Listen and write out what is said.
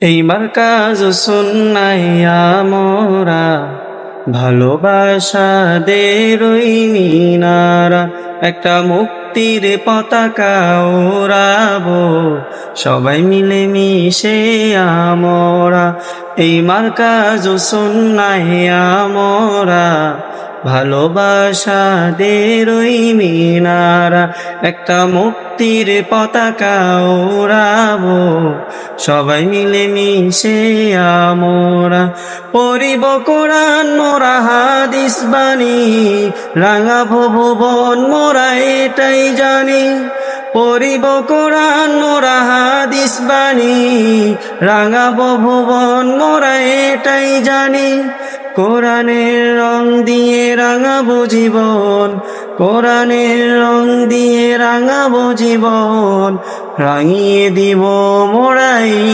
এই মার্কাজ সুন্নায় আমরা ভালোবাসা দেরই মিনারা, একটা মুক্তির পতাকা ওড়াবো সবাই মিলে মিশে আমরা। এই মার্কাজ সুন্নায় আমরা ভালোবাসা দেরই মিনারা, একটা মুক্তির পতাকা ওড়াবো সবাই মিলে মিশে আমরা। পড়িব কোরআন মোরা হাদিস বাণী, রাঙাবো ভুবন মোরা এটাই জানি। পড়িব কোরআন মোরা হাদিস বাণী, রাঙাবো ভুবন মোরা এটাই জানি। কোরআনের রং দিয়ে রাঙাবো জীবন, কোরআনের রং দিয়ে রাঙাবো জীবন, রাঙিয়ে দিব মোরাই